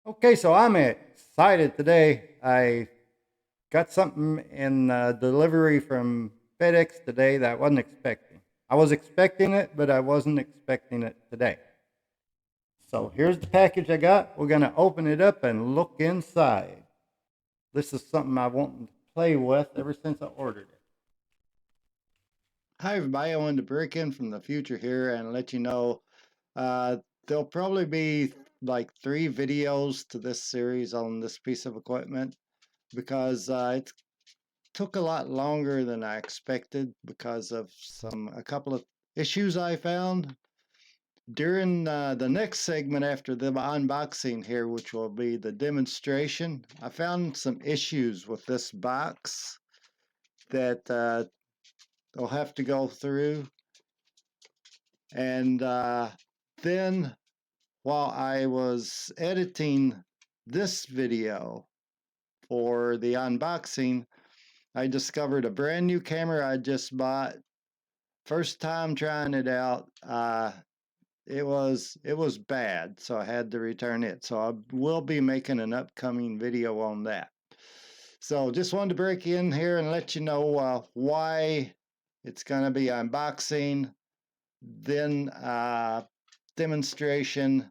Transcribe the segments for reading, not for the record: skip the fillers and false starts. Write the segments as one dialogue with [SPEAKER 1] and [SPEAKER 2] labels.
[SPEAKER 1] Okay, so I'm excited today. I got something in delivery from FedEx today that I wasn't expecting. I was expecting it, but I wasn't expecting it today. So here's the package I got. We're going to open it up and look inside. This is something I wanted to play with ever since I ordered it. Hi, everybody. I wanted to break in from the future here and let you know uh, there'll probably be like 3 videos to this series on this piece of equipment because it took a lot longer than I expected because of a couple of issues I found during the next segment after the unboxing here, which will be the demonstration. I found some issues with this box that I'll have to go through, and then while I was editing this video for the unboxing, I discovered a brand new camera I just bought. First time trying it out, it was bad, so I had to return it. So I will be making an upcoming video on that. So just wanted to break in here and let you know why it's going to be unboxing, then demonstration,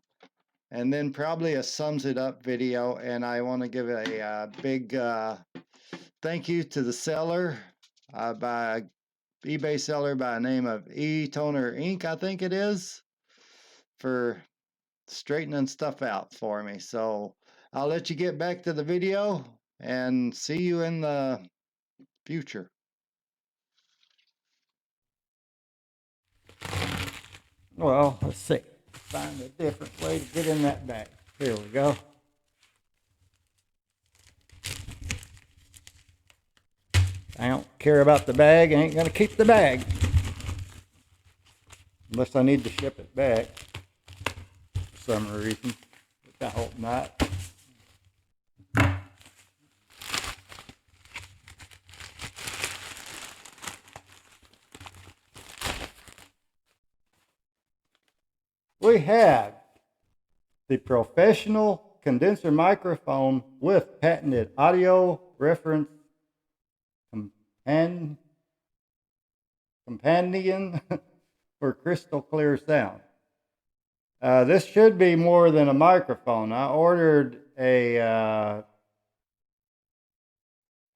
[SPEAKER 1] and then probably a sums it up video. And I want to give a big thank you to the seller by eBay seller by the name of E-Toner Inc., I think it is, for straightening stuff out for me. So I'll let you get back to the video and see you in the future. Well, let's see. Find a different way to get in that bag. Here we go. I don't care about the bag. I ain't going to keep the bag. Unless I need to ship it back for some reason. Which I hope not. We have the professional condenser microphone with patented audio reference companion for crystal clear sound. This should be more than a microphone. I ordered a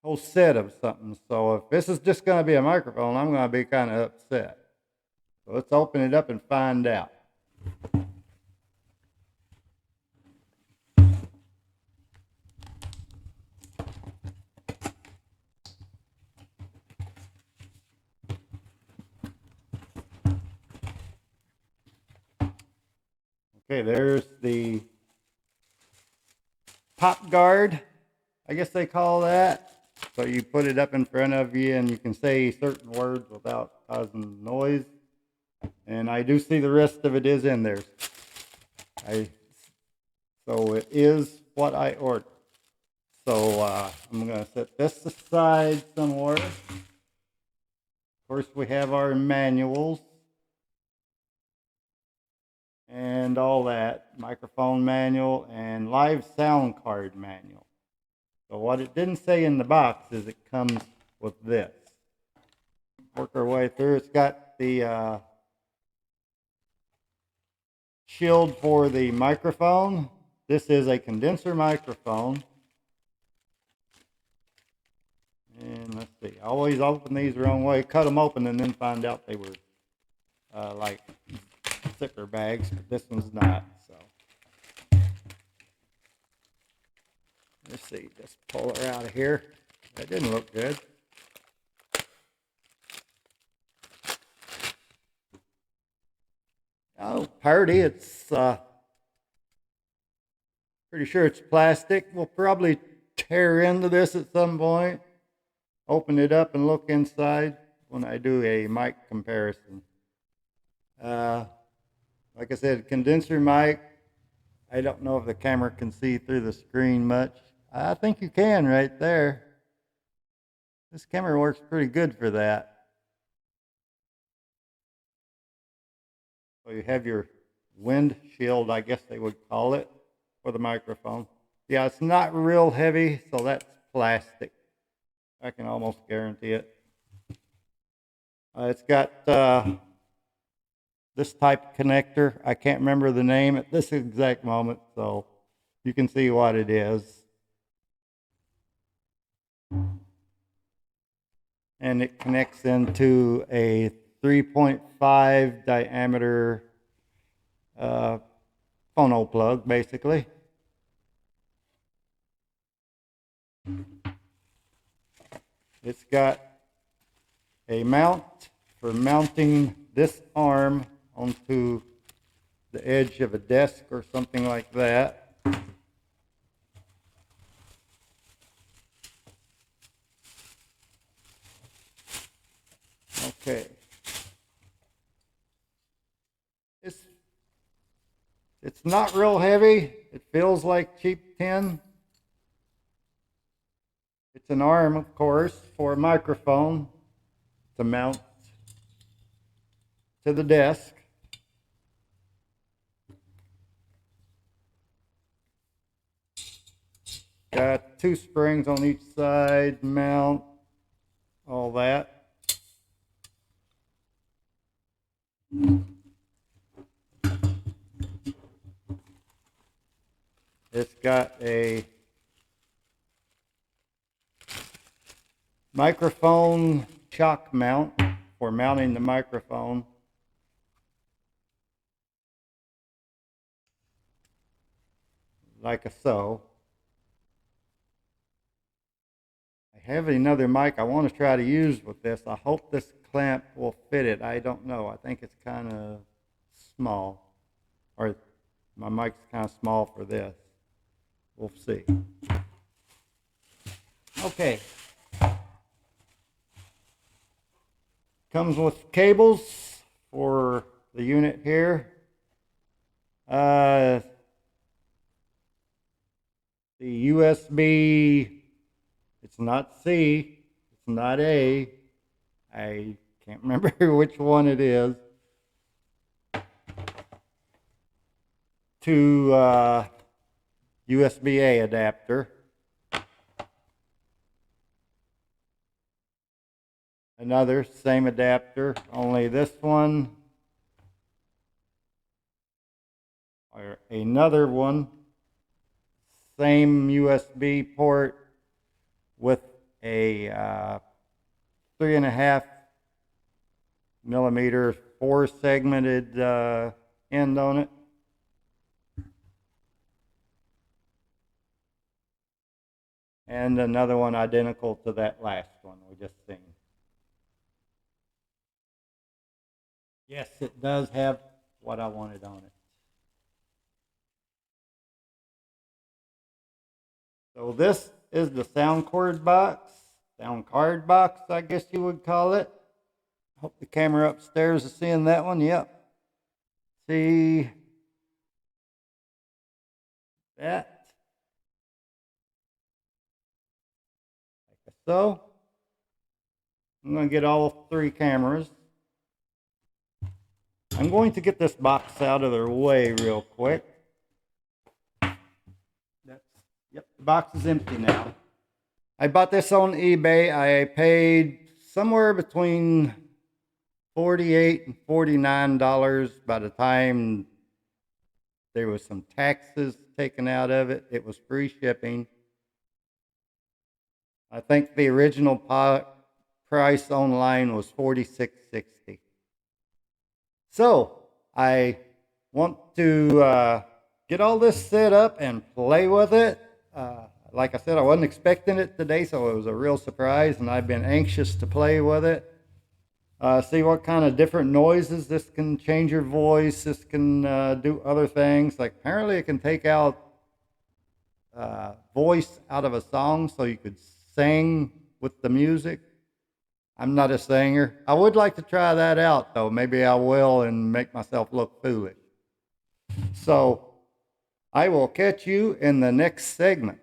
[SPEAKER 1] whole set of something, so if this is just going to be a microphone, I'm going to be kind of upset. So let's open it up and find out. Okay, there's the pop guard, I guess they call that. So you put it up in front of you and you can say certain words without causing noise. And I do see the rest of it is in there. So it is what I ordered. So I'm going to set this aside somewhere. Of course, we have our manuals and all that, microphone manual and live sound card manual. So what it didn't say in the box is it comes with this. Work our way through. It's got the shield for the microphone. This is a condenser microphone. And let's see, I always open these the wrong way, cut them open and then find out they were like zipper bags, but this one's not. So let's see, just pull her out of here. That didn't look good. Oh, party, it's pretty sure it's plastic. We'll probably tear into this at some point. Open it up and look inside when I do a mic comparison. Like I said, condenser mic. I don't know if the camera can see through the screen much. I think you can right there. This camera works pretty good for that. So you have your windshield, I guess they would call it, for the microphone. Yeah, it's not real heavy, so that's plastic. I can almost guarantee it. It's got this type of connector. I can't remember the name at this exact moment, so you can see what it is. And it connects into a 3.5 diameter phono plug, basically. It's got a mount for mounting this arm onto the edge of a desk or something like that. Okay. It's not real heavy. It feels like cheap tin. It's an arm, of course, for a microphone to mount to the desk. Got 2 springs on each side, mount, all that. It's got a microphone shock mount for mounting the microphone. Like so. I have another mic I want to try to use with this. I hope this clamp will fit it. I don't know. I think it's kind of small. Or my mic's kind of small for this. We'll see. Okay. Comes with cables for the unit here. The USB, it's not C, it's not A. I can't remember which one it is. To USB-A adapter. Another same adapter, only this one, or another one, same USB port with a 3.5 millimeter 4-segmented end on it. And another one identical to that last one we just seen. Yes, it does have what I wanted on it. So this is the sound card box, I guess you would call it. Hope the camera upstairs is seeing that one. Yep. See that? Like so. I'm going to get all 3 cameras. I'm going to get this box out of their way real quick. Yep, the box is empty now. I bought this on eBay. I paid somewhere between $48 and $49 by the time there was some taxes taken out of it. It was free shipping. I think the original price online was $46.60. So I want to get all this set up and play with it. Like I said, I wasn't expecting it today, so it was a real surprise, and I've been anxious to play with it. See what kind of different noises. This can change your voice. This can do other things. Like apparently it can take out voice out of a song so you could sing with the music. I'm not a singer. I would like to try that out though. Maybe I will and make myself look foolish. So I will catch you in the next segment.